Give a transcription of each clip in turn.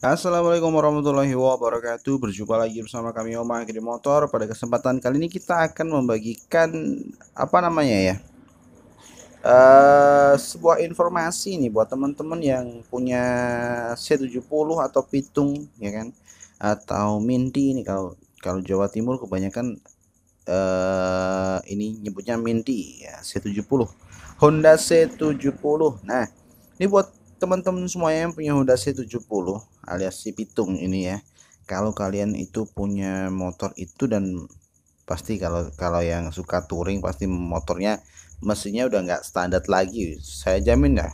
Assalamualaikum warahmatullahi wabarakatuh. Berjumpa lagi bersama kami Oma Kiri Motor. Pada kesempatan kali ini kita akan membagikan apa namanya ya? Sebuah informasi nih buat teman-teman yang punya C70 atau Pitung ya kan, atau Minti ini. Kalau kalau Jawa Timur kebanyakan ini nyebutnya Minti ya, C70. Honda C70. Nah, ini buat teman-teman semuanya yang punya Honda C70 alias si Pitung ini ya. Kalau kalian itu punya motor itu, dan pasti kalau kalau yang suka touring pasti motornya mesinnya udah nggak standar lagi. Saya jamin ya,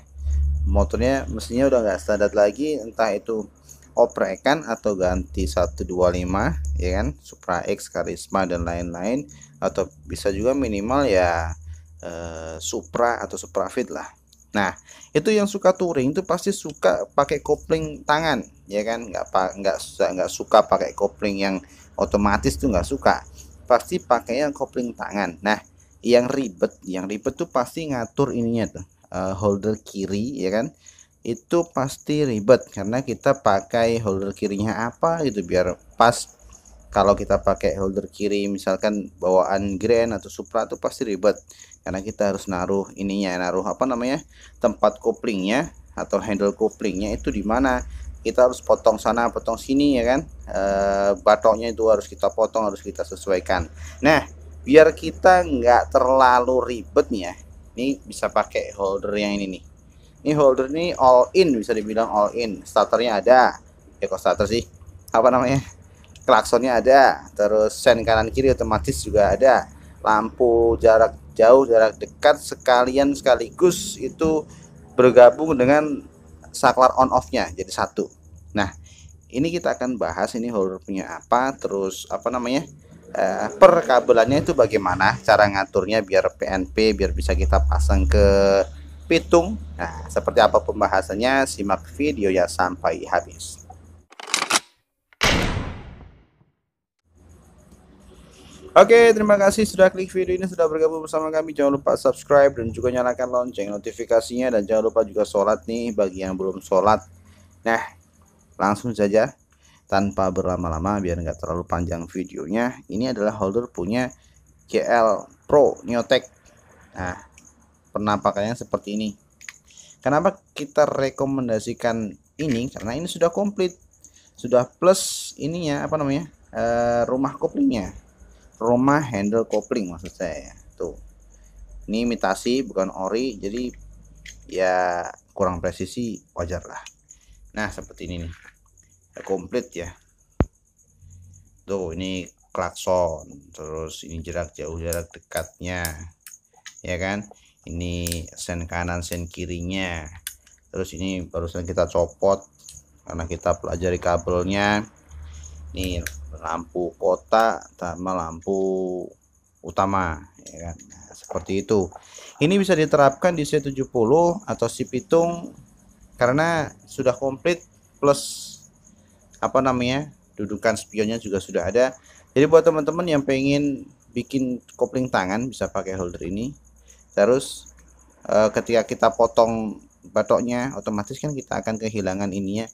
motornya mesinnya udah nggak standar lagi, entah itu oprekan atau ganti 125 ya kan, Supra X, Karisma dan lain-lain, atau bisa juga minimal ya Supra atau Supra Fit lah. Nah, itu yang suka touring itu pasti suka pakai kopling tangan ya kan, nggak suka pakai kopling yang otomatis tuh, nggak suka, pasti pakai yang kopling tangan. Nah, yang ribet tuh pasti ngatur ininya tuh, holder kiri ya kan. Itu pasti ribet karena kita pakai holder kirinya apa gitu biar pas. Kalau kita pakai holder kiri misalkan bawaan Grand atau Supra tuh pasti ribet karena kita harus naruh ininya, naruh apa namanya, tempat koplingnya atau handle koplingnya itu di mana. Kita harus potong sana potong sini ya kan, batoknya itu harus kita potong, harus kita sesuaikan. Nah, biar kita nggak terlalu ribet nih ya, ini bisa pakai holder yang ini nih. Ini holder ini all in, bisa dibilang all in. Starternya ada, ya kok starter sih, apa namanya, klaksonnya ada, terus sen kanan kiri otomatis juga ada, lampu jarak jauh jarak dekat sekalian sekaligus itu bergabung dengan saklar on off nya jadi satu. Nah, ini kita akan bahas ini holder punya apa, terus apa namanya, per kabelannya itu bagaimana cara ngaturnya biar PNP, biar bisa kita pasang ke pitung. Nah, seperti apa pembahasannya, simak videonya sampai habis. Oke, terima kasih sudah klik video ini, sudah bergabung bersama kami. Jangan lupa subscribe dan juga nyalakan lonceng notifikasinya, dan jangan lupa juga sholat nih bagi yang belum sholat. Nah, langsung saja tanpa berlama-lama biar nggak terlalu panjang videonya. Ini adalah holder punya GL Pro Neotech. Nah, penampakannya seperti ini. Kenapa kita rekomendasikan ini? Karena ini sudah komplit, sudah plus ininya apa namanya, rumah koplingnya, rumah handle kopling maksud saya. Tuh, ini imitasi bukan ori, jadi ya kurang presisi, wajar lah. Nah, seperti ini nih, komplit ya. Tuh, ini klakson, terus ini jarak jauh jarak dekatnya ya kan, ini sen kanan sen kirinya, terus ini barusan kita copot karena kita pelajari kabelnya. Ini lampu kota sama lampu utama ya kan. Nah, seperti itu. Ini bisa diterapkan di C70 atau si Pitung karena sudah komplit, plus apa namanya, dudukan spionnya juga sudah ada. Jadi buat teman-teman yang pengen bikin kopling tangan bisa pakai holder ini. Terus ketika kita potong batoknya otomatis kan kita akan kehilangan ininya,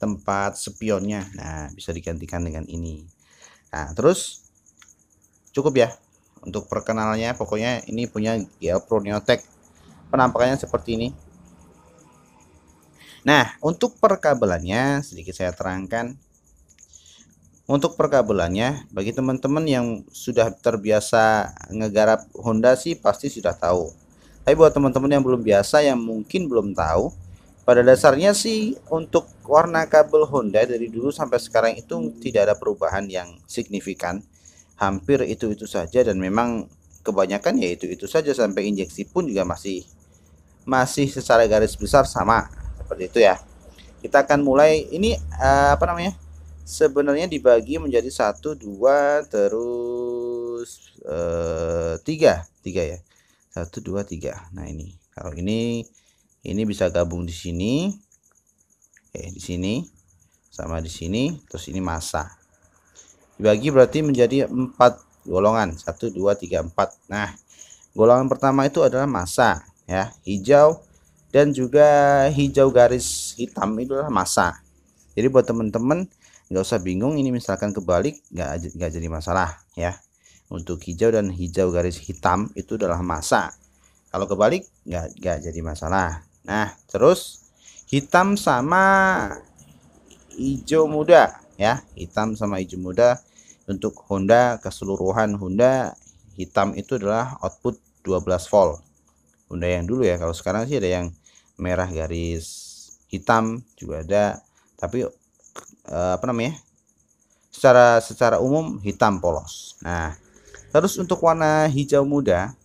tempat spionnya. Nah, bisa digantikan dengan ini. Nah, terus cukup ya untuk perkenalannya. Pokoknya ini punya GL Pro Neotech, penampakannya seperti ini. Nah, untuk perkabelannya sedikit saya terangkan. Untuk perkabelannya, bagi teman-teman yang sudah terbiasa ngegarap Honda sih pasti sudah tahu. Tapi buat teman-teman yang belum biasa, yang mungkin belum tahu, pada dasarnya sih untuk warna kabel Honda dari dulu sampai sekarang itu tidak ada perubahan yang signifikan. Hampir itu-itu saja, dan memang kebanyakan ya itu-itu saja, sampai injeksi pun juga masih secara garis besar sama seperti itu ya. Kita akan mulai ini, apa namanya? Sebenarnya dibagi menjadi satu, dua, terus tiga ya. Satu, dua, tiga. Nah, ini kalau ini bisa gabung di sini, di sini sama di sini, terus ini massa. Dibagi berarti menjadi 4 golongan, 1, 2, 3, 4. Nah, golongan pertama itu adalah massa ya, hijau dan juga hijau garis hitam itu adalah massa. Jadi buat teman-teman nggak usah bingung, ini misalkan kebalik nggak jadi masalah ya. Untuk hijau dan hijau garis hitam itu adalah massa. Kalau kebalik nggak jadi masalah. Nah, terus hitam sama hijau muda ya, hitam sama hijau muda untuk Honda keseluruhan. Honda hitam itu adalah output 12 volt. Honda yang dulu ya, kalau sekarang sih ada yang merah garis hitam juga ada, tapi apa namanya, secara umum hitam polos. Nah, terus untuk warna hijau muda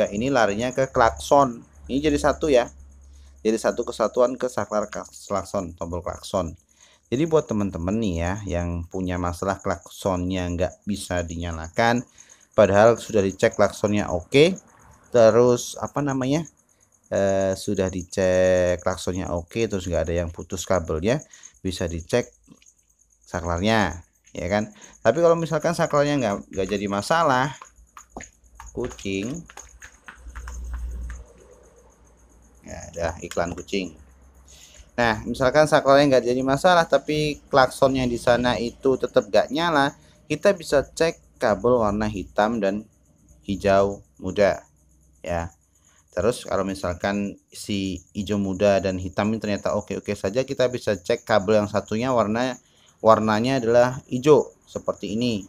ini larinya ke klakson. Ini jadi satu ya, jadi satu kesatuan ke saklar klakson, tombol klakson. Jadi buat teman-teman nih ya yang punya masalah klaksonnya nggak bisa dinyalakan, padahal sudah dicek klaksonnya oke, terus apa namanya, sudah dicek klaksonnya oke, terus nggak ada yang putus kabelnya, bisa dicek saklarnya ya kan. Tapi kalau misalkan saklarnya nggak jadi masalah, kucing ya ada iklan kucing. Nah, misalkan saklarnya nggak jadi masalah, tapi klaksonnya di sana itu tetap nggak nyala, kita bisa cek kabel warna hitam dan hijau muda ya. Terus kalau misalkan si hijau muda dan hitam ini ternyata oke-oke saja, kita bisa cek kabel yang satunya warnanya adalah hijau seperti ini,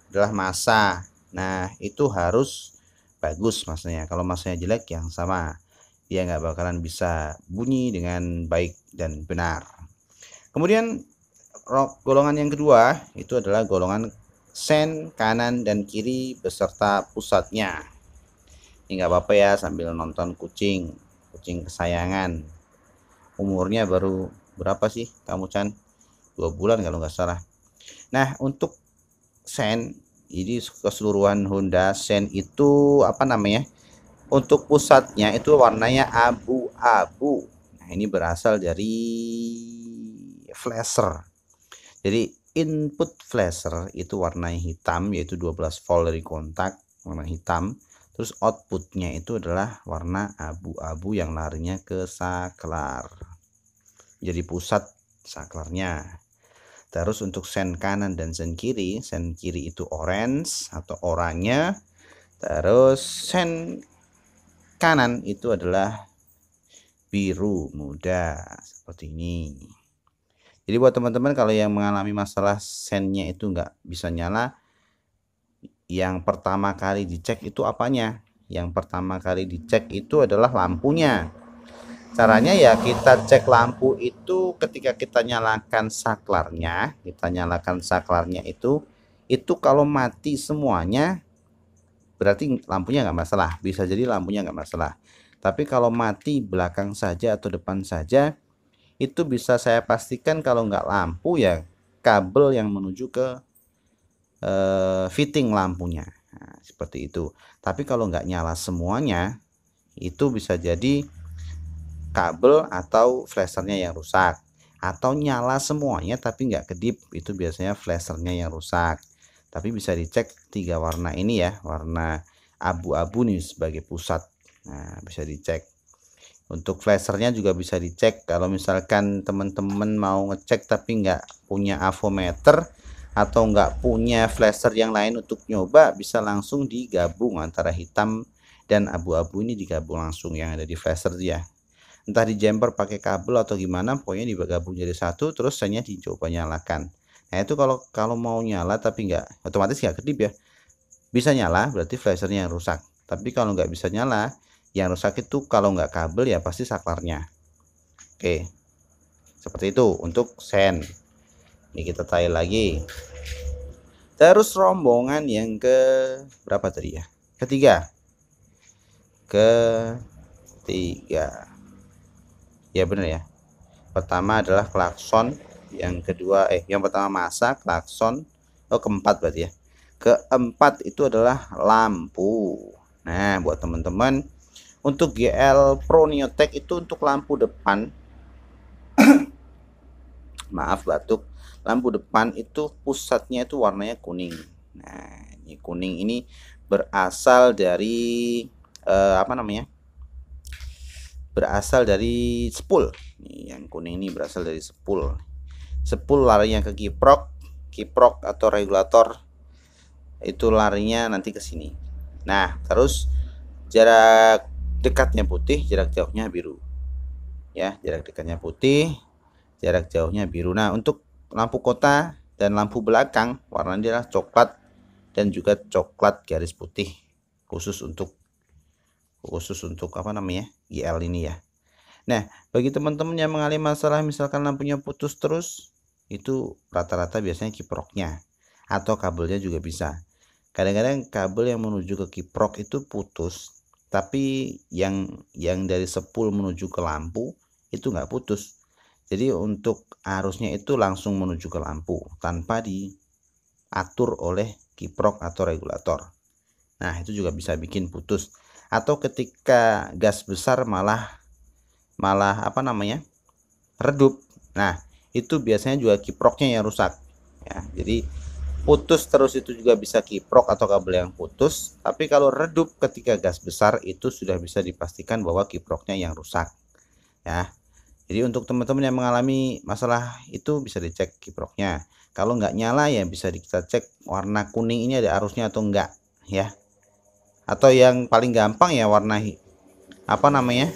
adalah massa. Nah, itu harus bagus masanya. Kalau masanya jelek yang sama, dia nggak bakalan bisa bunyi dengan baik dan benar. Kemudian golongan yang kedua itu adalah golongan sen kanan dan kiri beserta pusatnya. Ini nggak apa-apa ya sambil nonton kucing kesayangan. Umurnya baru berapa sih kamu, Chan? 2 bulan kalau nggak salah. Nah, untuk sen, jadi keseluruhan Honda sen itu apa namanya, untuk pusatnya itu warnanya abu-abu. Nah, ini berasal dari flasher. Jadi input flasher itu warnanya hitam, yaitu 12 volt dari kontak, warna hitam. Terus outputnya itu adalah warna abu-abu yang larinya ke saklar, jadi pusat saklarnya. Terus untuk sen kanan dan sen kiri itu orange atau oranye. Terus sen kanan itu adalah biru muda seperti ini. Jadi buat teman-teman kalau yang mengalami masalah sennya itu nggak bisa nyala, yang pertama kali dicek itu apanya? Yang pertama kali dicek itu adalah lampunya. Caranya ya kita cek lampu itu ketika kita nyalakan saklarnya, itu kalau mati semuanya berarti lampunya nggak masalah, bisa jadi lampunya nggak masalah. Tapi kalau mati belakang saja atau depan saja, itu bisa saya pastikan kalau nggak lampu ya kabel yang menuju ke fitting lampunya. Nah, seperti itu. Tapi kalau nggak nyala semuanya, itu bisa jadi kabel atau flashernya yang rusak, atau nyala semuanya tapi nggak kedip, itu biasanya flashernya yang rusak. Tapi bisa dicek 3 warna ini ya, warna abu-abu nih sebagai pusat. Nah, bisa dicek. Untuk flashernya juga bisa dicek. Kalau misalkan teman-teman mau ngecek tapi nggak punya avometer atau nggak punya flasher yang lain untuk nyoba, bisa langsung digabung antara hitam dan abu-abu ini, digabung langsung yang ada di flasher dia, entah di jumper pakai kabel atau gimana, pokoknya digabung jadi satu, terus hanya dicoba nyalakan. Nah itu kalau mau nyala tapi nggak otomatis nggak kedip ya, bisa nyala berarti flashernya yang rusak. Tapi kalau nggak bisa nyala, yang rusak itu kalau nggak kabel ya pasti saklarnya. Oke, seperti itu untuk sen. Ini kita trial lagi. Terus rombongan yang ke berapa tadi ya? Ketiga. Ya bener ya. Pertama adalah klakson, yang kedua yang pertama massa, klakson. Keempat berarti ya. Keempat itu adalah lampu. Nah, buat teman-teman, untuk GL Pro Neotech itu untuk lampu depan maaf batuk, lampu depan itu pusatnya itu warnanya kuning. Nah, ini kuning ini berasal dari apa namanya, berasal dari spool. Nih, yang kuning ini berasal dari spool. Spool larinya ke kiprok atau regulator, itu larinya nanti ke sini. Nah, terus jarak dekatnya putih, jarak jauhnya biru. Ya, jarak dekatnya putih, jarak jauhnya biru. Nah, untuk lampu kota dan lampu belakang warnanya adalah coklat dan juga coklat garis putih, khusus untuk apa namanya, GL ini ya. Nah, bagi teman-teman yang mengalami masalah misalkan lampunya putus terus, itu rata-rata biasanya kiproknya atau kabelnya juga bisa. Kadang-kadang kabel yang menuju ke kiprok itu putus, tapi yang dari spool menuju ke lampu itu nggak putus. Jadi untuk arusnya itu langsung menuju ke lampu tanpa diatur oleh kiprok atau regulator. Nah, itu juga bisa bikin putus. Atau ketika gas besar malah apa namanya, redup. Nah, itu biasanya juga kiproknya yang rusak ya. Jadi putus terus itu juga bisa kiprok atau kabel yang putus, tapi kalau redup ketika gas besar itu sudah bisa dipastikan bahwa kiproknya yang rusak ya. Jadi untuk teman-teman yang mengalami masalah itu bisa dicek kiproknya. Kalau nggak nyala ya bisa kita cek warna kuning ini ada arusnya atau enggak ya. Atau yang paling gampang ya warna apa namanya,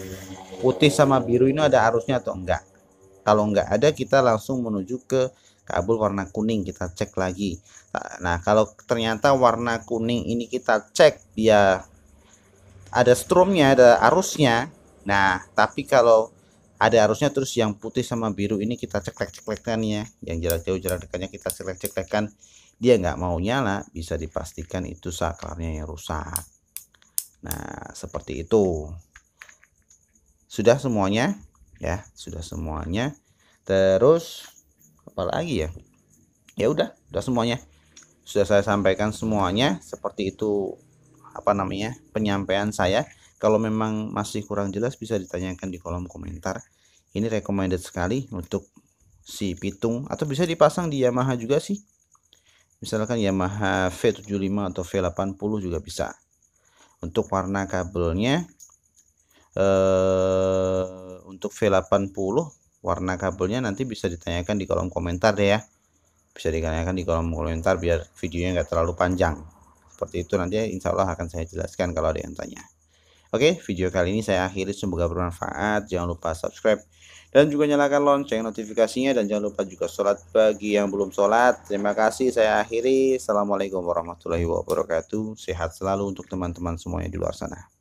putih sama biru ini ada arusnya atau enggak. Kalau enggak ada, kita langsung menuju ke kabel warna kuning, kita cek lagi. Nah, kalau ternyata warna kuning ini kita cek dia ada stromnya, ada arusnya. Nah, tapi kalau ada arusnya terus yang putih sama biru ini kita ceklek-ceklekkan ya, yang jarak jauh jarak dekatnya kita ceklek-ceklekkan, dia nggak mau nyala, bisa dipastikan itu saklarnya yang rusak. Nah, seperti itu. Sudah semuanya ya, sudah semuanya. Terus apa lagi ya? Ya udah semuanya. Sudah saya sampaikan semuanya. Seperti itu apa namanya, penyampaian saya. Kalau memang masih kurang jelas bisa ditanyakan di kolom komentar. Ini recommended sekali untuk si pitung, atau bisa dipasang di Yamaha juga sih. Misalkan Yamaha V75 atau V80 juga bisa. Untuk warna kabelnya untuk V80 warna kabelnya nanti bisa ditanyakan di kolom komentar deh ya. Bisa ditanyakan di kolom komentar biar videonya nggak terlalu panjang. Seperti itu nanti insya Allah akan saya jelaskan kalau ada yang tanya. Oke, video kali ini saya akhiri, semoga bermanfaat. Jangan lupa subscribe dan juga nyalakan lonceng notifikasinya, dan jangan lupa juga sholat bagi yang belum sholat. Terima kasih, saya akhiri. Assalamualaikum warahmatullahi wabarakatuh. Sehat selalu untuk teman-teman semuanya di luar sana.